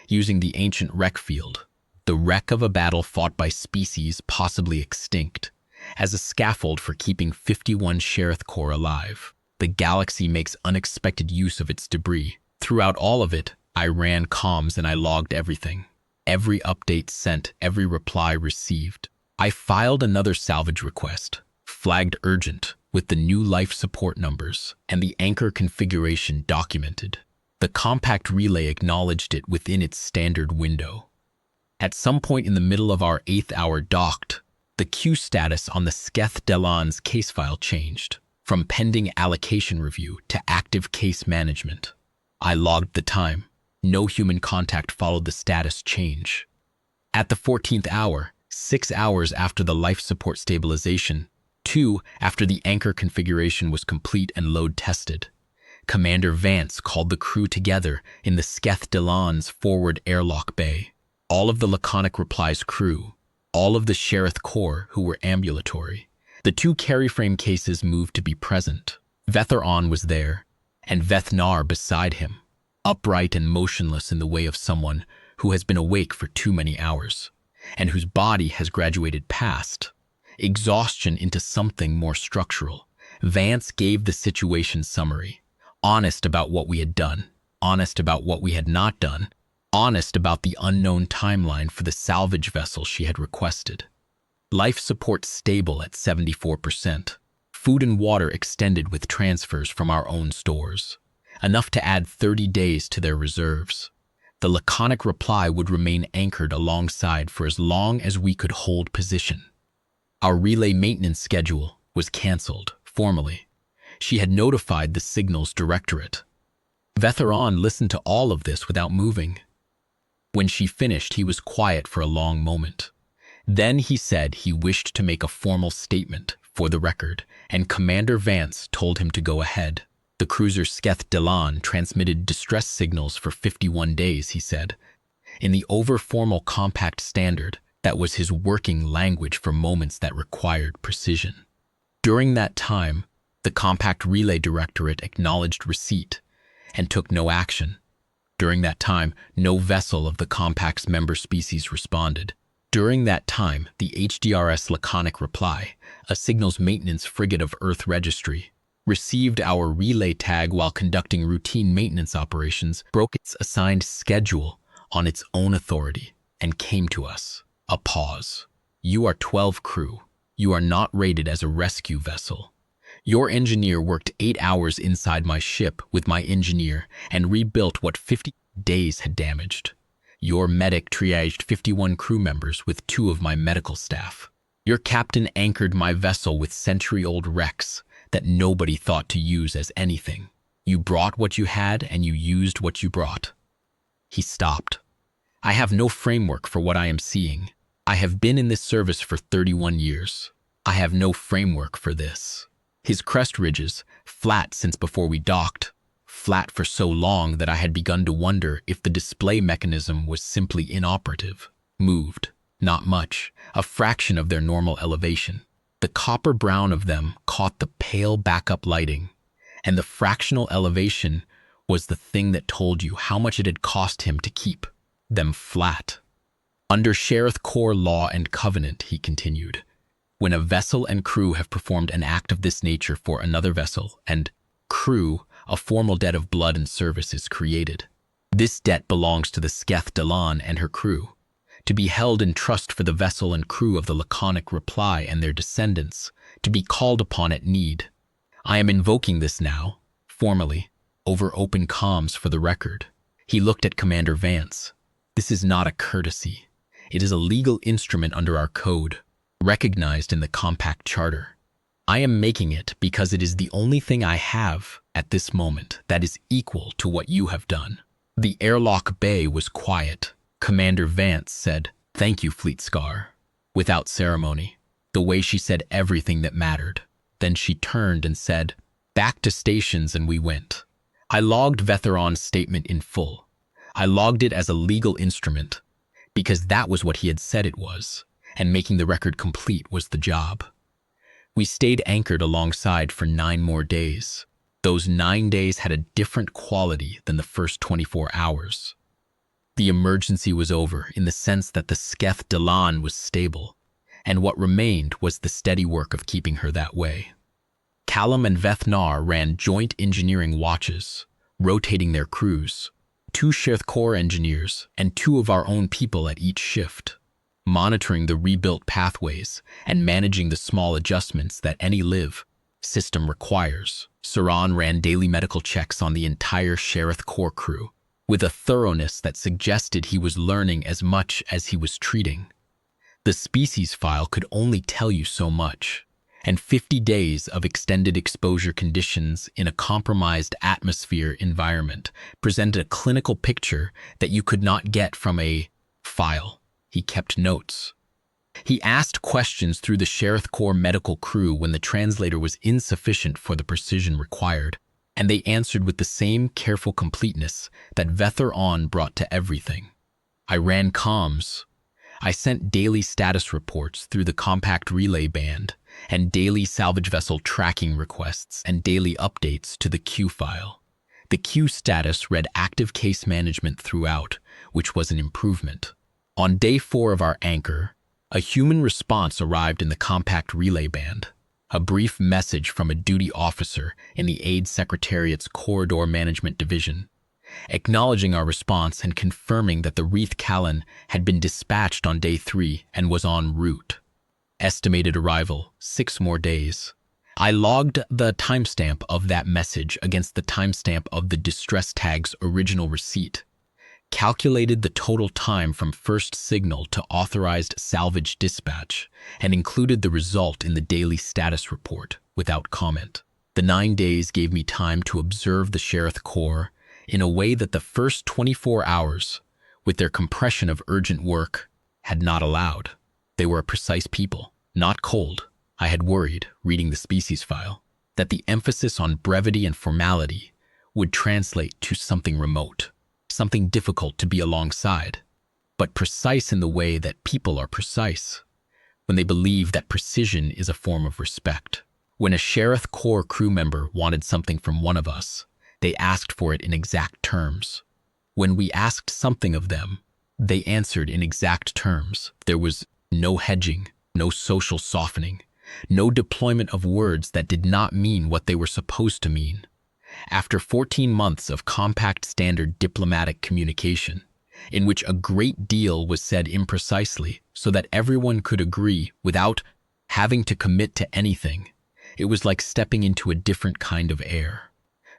Using the ancient wreck field, the wreck of a battle fought by species possibly extinct, as a scaffold for keeping 51 Shareth-Kor alive. The galaxy makes unexpected use of its debris. Throughout all of it, I ran comms and I logged everything. Every update sent, every reply received. I filed another salvage request, flagged urgent, with the new life support numbers and the anchor configuration documented. The compact relay acknowledged it within its standard window. At some point in the middle of our 8th hour docked, the queue status on the Shareth-Kor's case file changed from pending allocation review to active case management. I logged the time. No human contact followed the status change. At the 14th hour, 6 hours after the life support stabilization, 2 after the anchor configuration was complete and load tested, Commander Vance called the crew together in the Shareth-Kor's forward airlock bay. All of the laconic replies crew, all of the Shareth-Kor who were ambulatory. The 2 carry frame cases moved to be present. Vetheron was there, and Vethnar beside him, upright and motionless in the way of someone who has been awake for too many hours, and whose body has graduated past exhaustion into something more structural. Vance gave the situation summary, honest about what we had done, honest about what we had not done, honest about the unknown timeline for the salvage vessel she had requested. Life support stable at 74%. Food and water extended with transfers from our own stores, enough to add 30 days to their reserves. The laconic reply would remain anchored alongside for as long as we could hold position. Our relay maintenance schedule was canceled, formally. She had notified the signals directorate. Vetheron listened to all of this without moving. When she finished, he was quiet for a long moment. Then he said he wished to make a formal statement for the record, and Commander Vance told him to go ahead. The cruiser Shareth-Kor transmitted distress signals for 51 days, he said. In the over-formal compact standard, that was his working language for moments that required precision. During that time, the compact relay directorate acknowledged receipt and took no action. During that time, no vessel of the compact's member species responded. During that time, the HDRS laconic reply, a signals maintenance frigate of Earth registry, received our relay tag while conducting routine maintenance operations, broke its assigned schedule on its own authority, and came to us. A pause. You are 12 crew. You are not rated as a rescue vessel. Your engineer worked 8 hours inside my ship with my engineer and rebuilt what 50 days had damaged. Your medic triaged 51 crew members with 2 of my medical staff. Your captain anchored my vessel with century-old wrecks that nobody thought to use as anything. You brought what you had and you used what you brought. He stopped. I have no framework for what I am seeing. I have been in this service for 31 years. I have no framework for this. His crest ridges, flat since before we docked, flat for so long that I had begun to wonder if the display mechanism was simply inoperative, moved, not much, a fraction of their normal elevation. The copper brown of them caught the pale backup lighting, and the fractional elevation was the thing that told you how much it had cost him to keep them flat. Under Shareth-Kor law and covenant, he continued, when a vessel and crew have performed an act of this nature for another vessel, and crew, a formal debt of blood and service is created. This debt belongs to the Shareth-Kor and her crew, to be held in trust for the vessel and crew of the laconic reply and their descendants, to be called upon at need. I am invoking this now, formally, over open comms for the record. He looked at Commander Vance. This is not a courtesy. It is a legal instrument under our code, recognized in the Compact Charter. I am making it because it is the only thing I have at this moment that is equal to what you have done. The airlock bay was quiet. Commander Vance said, "Thank you, Fleet Scar," without ceremony, the way she said everything that mattered. Then she turned and said, "Back to stations," and we went. I logged Vetheron's statement in full. I logged it as a legal instrument, because that was what he had said it was, and making the record complete was the job. We stayed anchored alongside for 9 more days. Those 9 days had a different quality than the first 24 hours. The emergency was over in the sense that the Shareth-Kor was stable, and what remained was the steady work of keeping her that way. Callum and Vethnar ran joint engineering watches, rotating their crews, 2 Shareth-Kor engineers and 2 of our own people at each shift, monitoring the rebuilt pathways and managing the small adjustments that any live system requires. Saran ran daily medical checks on the entire Shareth-Kor crew, with a thoroughness that suggested he was learning as much as he was treating. The species file could only tell you so much, and 50 days of extended exposure conditions in a compromised atmosphere environment presented a clinical picture that you could not get from a file. He kept notes. He asked questions through the Shareth-Kor medical crew when the translator was insufficient for the precision required, and they answered with the same careful completeness that Vel-Kar brought to everything. I ran comms. I sent daily status reports through the compact relay band and daily salvage vessel tracking requests and daily updates to the Q file. The Q status read active case management throughout, which was an improvement. On day 4 of our anchor, a human response arrived in the compact relay band, a brief message from a duty officer in the Aid Secretariat's Corridor Management Division, acknowledging our response and confirming that the Vel Kaar had been dispatched on day 3 and was en route. Estimated arrival, 6 more days. I logged the timestamp of that message against the timestamp of the distress tag's original receipt, calculated the total time from first signal to authorized salvage dispatch, and included the result in the daily status report without comment. The 9 days gave me time to observe the Shareth-Kor in a way that the first 24 hours, with their compression of urgent work, had not allowed. They were a precise people, not cold. I had worried, reading the species file, that the emphasis on brevity and formality would translate to something remote, something difficult to be alongside, but precise in the way that people are precise, when they believe that precision is a form of respect. When a Shareth-Kor crew member wanted something from one of us, they asked for it in exact terms. When we asked something of them, they answered in exact terms. There was no hedging, no social softening, no deployment of words that did not mean what they were supposed to mean. After 14 months of compact standard diplomatic communication, in which a great deal was said imprecisely so that everyone could agree without having to commit to anything, it was like stepping into a different kind of air.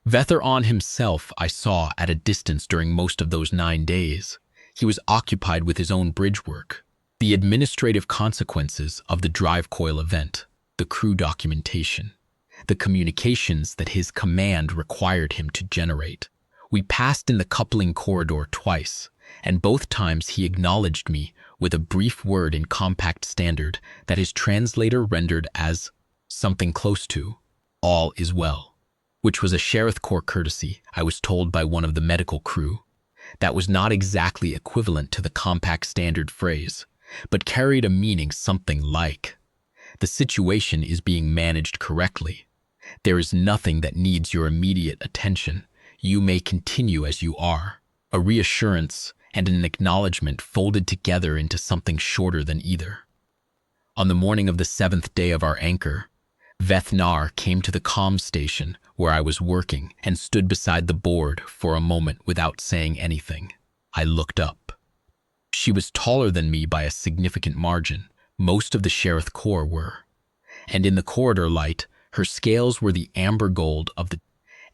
Vel-Kar himself I saw at a distance during most of those 9 days. He was occupied with his own bridge work, the administrative consequences of the drive coil event, the crew documentation, the communications that his command required him to generate. We passed in the coupling corridor twice, and both times he acknowledged me with a brief word in compact standard that his translator rendered as something close to "all is well," which was a Shareth-Kor courtesy, I was told by one of the medical crew. That was not exactly equivalent to the compact standard phrase, but carried a meaning something like, "The situation is being managed correctly. There is nothing that needs your immediate attention. You may continue as you are." A reassurance and an acknowledgement folded together into something shorter than either. On the morning of the 7th day of our anchor, Vel-Kar came to the comm station where I was working and stood beside the board for a moment without saying anything. I looked up. She was taller than me by a significant margin. Most of the Shareth-Kor were. And in the corridor light, her scales were the amber gold of the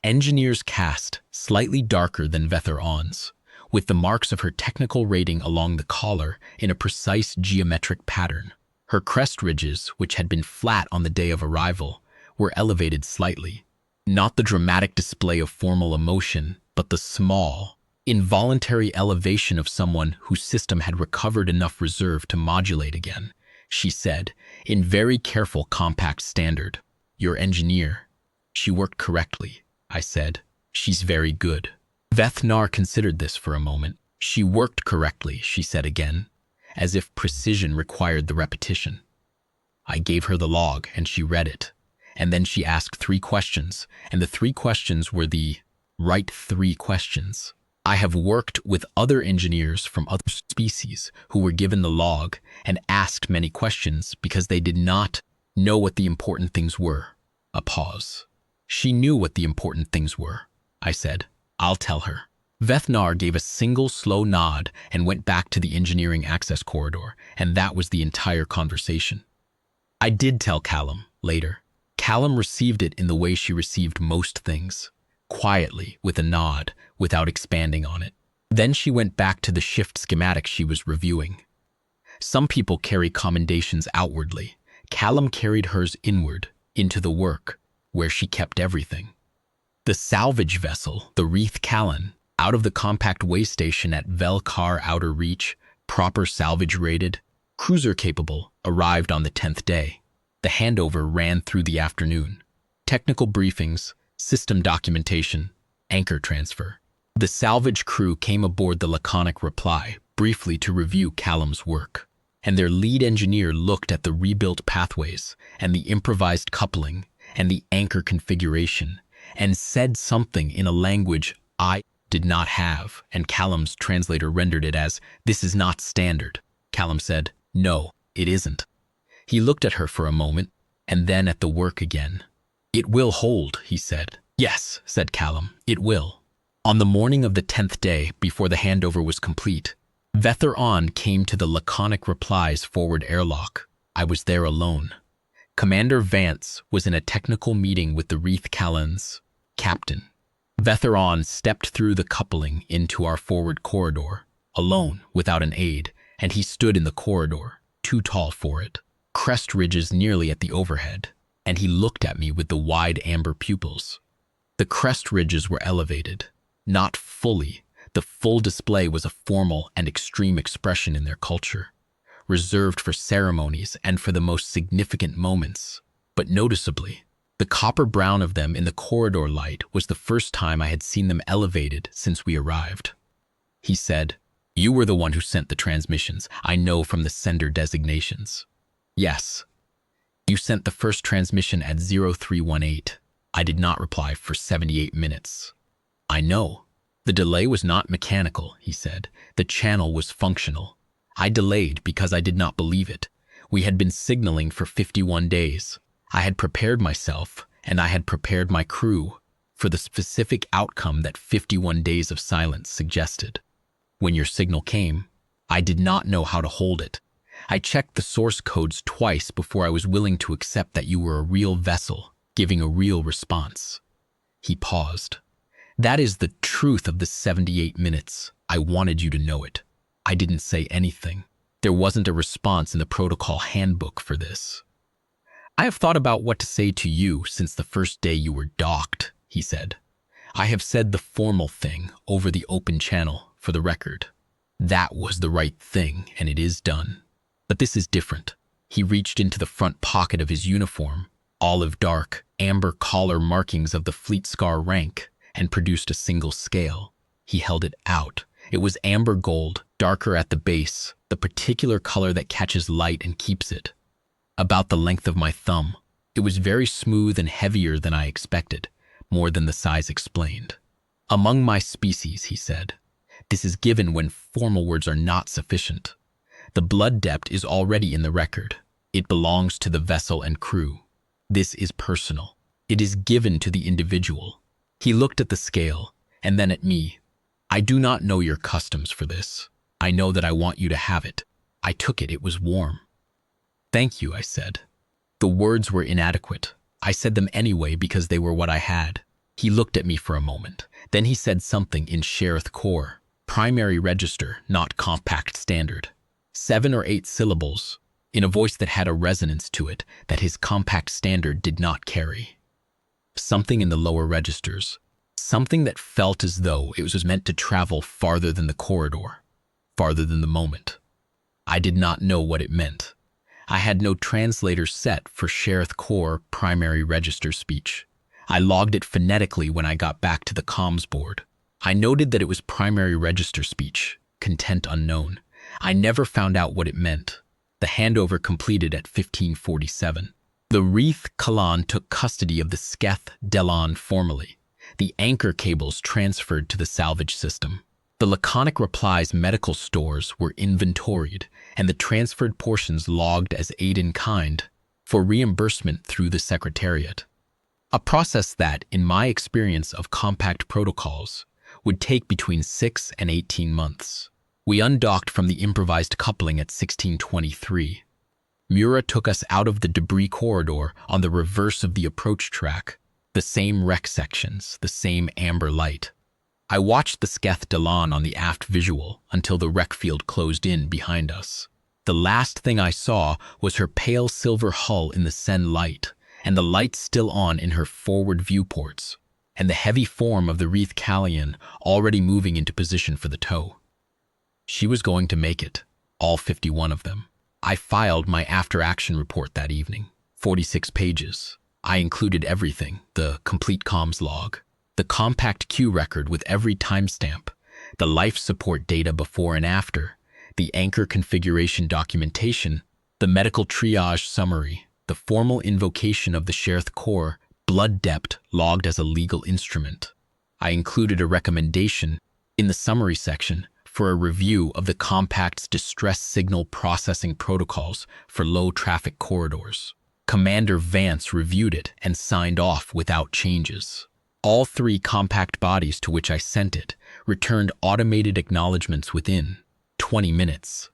engineer's caste, slightly darker than Vel-Kar's, with the marks of her technical rating along the collar in a precise geometric pattern. Her crest ridges, which had been flat on the day of arrival, were elevated slightly. Not the dramatic display of formal emotion, but the small, involuntary elevation of someone whose system had recovered enough reserve to modulate again. She said, in very careful compact standard, "Your engineer." "She worked correctly," I said. "She's very good." Vel-Kar considered this for a moment. "She worked correctly," she said again, as if precision required the repetition. I gave her the log, and she read it. And then she asked 3 questions, and the 3 questions were the right 3 questions. I have worked with other engineers from other species who were given the log and asked many questions because they did not know what the important things were. A pause. "She knew what the important things were," I said. "I'll tell her." Vel-Kar gave a single slow nod and went back to the engineering access corridor, and that was the entire conversation. I did tell Callum later. Callum received it in the way she received most things, quietly, with a nod, without expanding on it. Then she went back to the shift schematic she was reviewing. Some people carry commendations outwardly. Callum carried hers inward, into the work, where she kept everything. The salvage vessel, the Shareth-Kor, out of the compact way station at Vel Kaar Outer Reach, proper salvage rated, cruiser capable, arrived on the 10th day. The handover ran through the afternoon. Technical briefings, system documentation, anchor transfer. The salvage crew came aboard the laconic reply, briefly to review Callum's work, and their lead engineer looked at the rebuilt pathways and the improvised coupling and the anchor configuration and said something in a language I did not have, and Callum's translator rendered it as, "This is not standard." Callum said, "No, it isn't." He looked at her for a moment, and then at the work again. "It will hold," he said. "Yes," said Callum, "it will." On the morning of the 10th day, before the handover was complete, Vel-Kar came to the laconic reply's forward airlock. I was there alone. Commander Vance was in a technical meeting with the Shareth-Kor's captain. Vel-Kar stepped through the coupling into our forward corridor, alone, without an aide, and he stood in the corridor, too tall for it, crest ridges nearly at the overhead, and he looked at me with the wide amber pupils. The crest ridges were elevated, not fully. The full display was a formal and extreme expression in their culture, reserved for ceremonies and for the most significant moments, but noticeably, the copper brown of them in the corridor light was the first time I had seen them elevated since we arrived. He said, "You were the one who sent the transmissions. I know from the sender designations." "Yes. You sent the first transmission at 0318. I did not reply for 78 minutes. "I know. The delay was not mechanical," he said. "The channel was functional. I delayed because I did not believe it. We had been signaling for 51 days. I had prepared myself, and I had prepared my crew, for the specific outcome that 51 days of silence suggested. When your signal came, I did not know how to hold it. I checked the source codes twice before I was willing to accept that you were a real vessel, giving a real response." He paused. "That is the truth of the 78 minutes. I wanted you to know it. I didn't say anything. There wasn't a response in the protocol handbook for this. I have thought about what to say to you since the first day you were docked," he said. "I have said the formal thing over the open channel for the record. That was the right thing, and it is done. But this is different." He reached into the front pocket of his uniform, olive dark, amber collar markings of the Fleet Scar rank, and produced a single scale. He held it out. It was amber gold, darker at the base, the particular color that catches light and keeps it. About the length of my thumb. It was very smooth and heavier than I expected, more than the size explained. "Among my species," he said. "This is given when formal words are not sufficient. The blood depth is already in the record. It belongs to the vessel and crew. This is personal. It is given to the individual." He looked at the scale, and then at me. "I do not know your customs for this. I know that I want you to have it. I took it. It was warm." "Thank you," I said. The words were inadequate. I said them anyway because they were what I had. He looked at me for a moment. Then he said something in Shareth-Kor, primary register, not compact standard. 7 or 8 syllables, in a voice that had a resonance to it that his compact standard did not carry. Something in the lower registers. Something that felt as though it was meant to travel farther than the corridor, farther than the moment. I did not know what it meant. I had no translator set for Shareth-Kor primary register speech. I logged it phonetically when I got back to the comms board. I noted that it was primary register speech, content unknown. I never found out what it meant. The handover completed at 1547. The Shareth-Kor took custody of the Sketh-Delon formally. The anchor cables transferred to the salvage system. The laconic reply's medical stores were inventoried, and the transferred portions logged as aid in kind for reimbursement through the Secretariat. A process that, in my experience of compact protocols, would take between 6 and 18 months. We undocked from the improvised coupling at 1623. Mura took us out of the debris corridor on the reverse of the approach track, the same wreck sections, the same amber light. I watched the Shareth-Kor on the aft visual until the wreck field closed in behind us. The last thing I saw was her pale silver hull in the Sen light, and the lights still on in her forward viewports, and the heavy form of the Shareth-Kor already moving into position for the tow. She was going to make it, all 51 of them. I filed my after-action report that evening, 46 pages. I included everything: the complete comms log, the compact queue record with every timestamp, the life support data before and after, the anchor configuration documentation, the medical triage summary, the formal invocation of the Shareth-Kor, blood depth logged as a legal instrument. I included a recommendation in the summary section for a review of the compact's distress signal processing protocols for low-traffic corridors. Commander Vance reviewed it and signed off without changes. All 3 compact bodies to which I sent it returned automated acknowledgments within 20 minutes.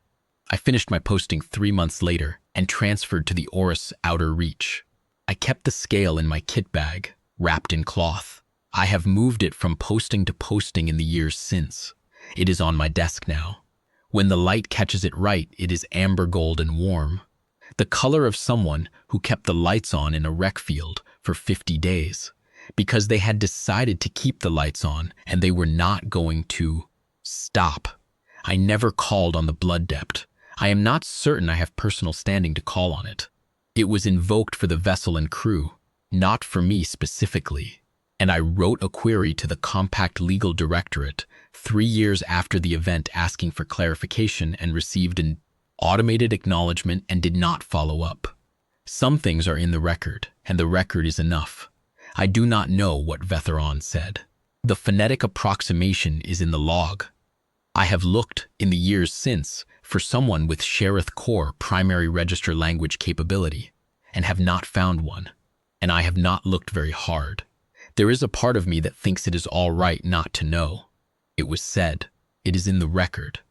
I finished my posting 3 months later and transferred to the Orus Outer Reach. I kept the scale in my kit bag, wrapped in cloth. I have moved it from posting to posting in the years since. It is on my desk now. When the light catches it right, it is amber gold and warm. The color of someone who kept the lights on in a wreck field for 50 days. Because they had decided to keep the lights on and they were not going to stop. I never called on the blood depth. I am not certain I have personal standing to call on it. It was invoked for the vessel and crew, not for me specifically. And I wrote a query to the Compact Legal Directorate 3 years after the event asking for clarification and received an automated acknowledgement and did not follow up. Some things are in the record, and the record is enough. I do not know what Vetheron said. The phonetic approximation is in the log. I have looked in the years since for someone with Shareth-Kor primary register language capability and have not found one, and I have not looked very hard. There is a part of me that thinks it is all right not to know. It was said. It is in the record.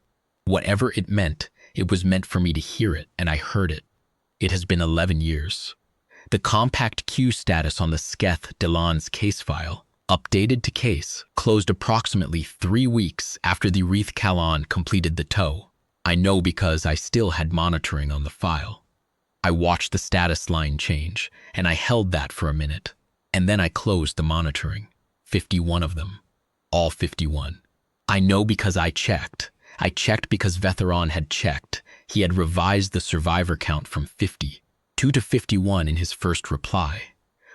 Whatever it was meant for me to hear it, and I heard it. It has been 11 years. The compact queue status on the Shareth-Kor's case file, updated to case, closed approximately 3 weeks after the Shareth-Kor completed the tow. I know because I still had monitoring on the file. I watched the status line change, and I held that for a minute. And then I closed the monitoring. 51 of them. All 51. I know because I checked. I checked because Vetheron had checked. He had revised the survivor count from 52 to 51 in his first reply,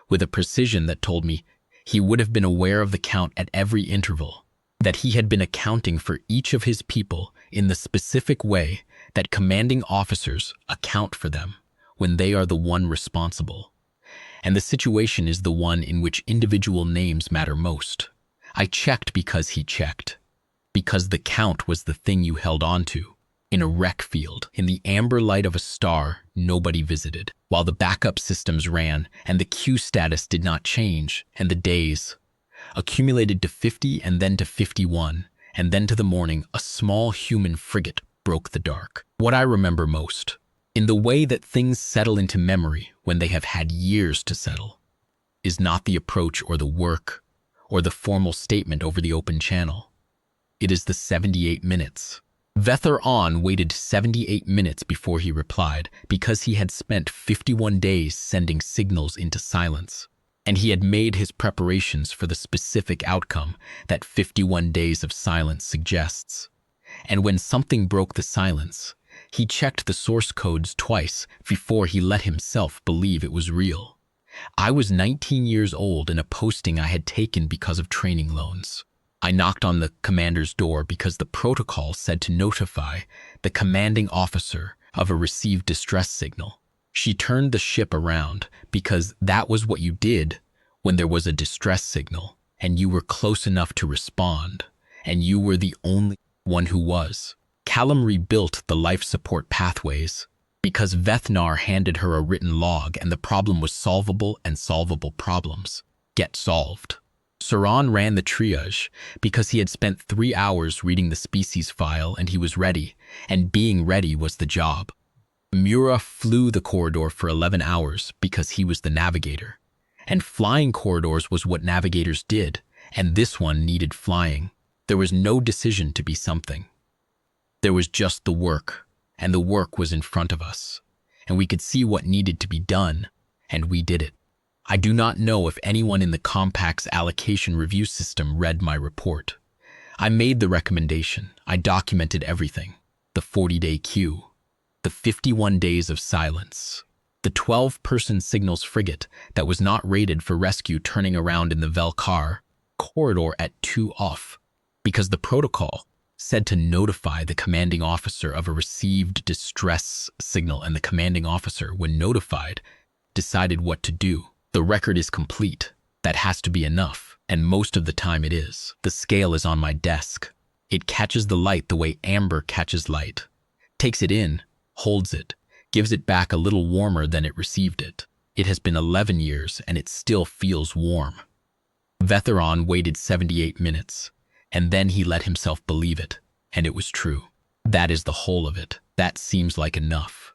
with a precision that told me he would have been aware of the count at every interval, that he had been accounting for each of his people in the specific way that commanding officers account for them when they are the one responsible. And the situation is the one in which individual names matter most. I checked because he checked, because the count was the thing you held on to. In a wreck field, in the amber light of a star, nobody visited, while the backup systems ran and the queue status did not change, and the days accumulated to 50 and then to 51, and then to the morning, a small human frigate broke the dark. What I remember most, in the way that things settle into memory when they have had years to settle, is not the approach or the work or the formal statement over the open channel. It is the 78 minutes. Vetheron waited 78 minutes before he replied because he had spent 51 days sending signals into silence, and he had made his preparations for the specific outcome that 51 days of silence suggests. And when something broke the silence, he checked the source codes twice before he let himself believe it was real. I was 19 years old in a posting I had taken because of training loans. I knocked on the commander's door because the protocol said to notify the commanding officer of a received distress signal. She turned the ship around because that was what you did when there was a distress signal and you were close enough to respond, and you were the only one who was. Callum rebuilt the life support pathways because Vethnar handed her a written log and the problem was solvable, and solvable problems get solved. Saran ran the triage because he had spent 3 hours reading the species file and he was ready, and being ready was the job. Mura flew the corridor for 11 hours because he was the navigator, and flying corridors was what navigators did, and this one needed flying. There was no decision to be something. There was just the work, and the work was in front of us, and we could see what needed to be done, and we did it. I do not know if anyone in the Compact's allocation review system read my report. I made the recommendation. I documented everything. The 40-day queue, the 51 days of silence, the 12-person signals frigate that was not rated for rescue turning around in the Vel Kaar corridor at 2 off, because the protocol said to notify the commanding officer of a received distress signal, and the commanding officer, when notified, decided what to do. The record is complete. That has to be enough, and most of the time it is. The scale is on my desk. It catches the light the way amber catches light, takes it in, holds it, gives it back a little warmer than it received it. It has been 11 years and it still feels warm. Vetheron waited 78 minutes, and then he let himself believe it, and it was true. That is the whole of it. That seems like enough.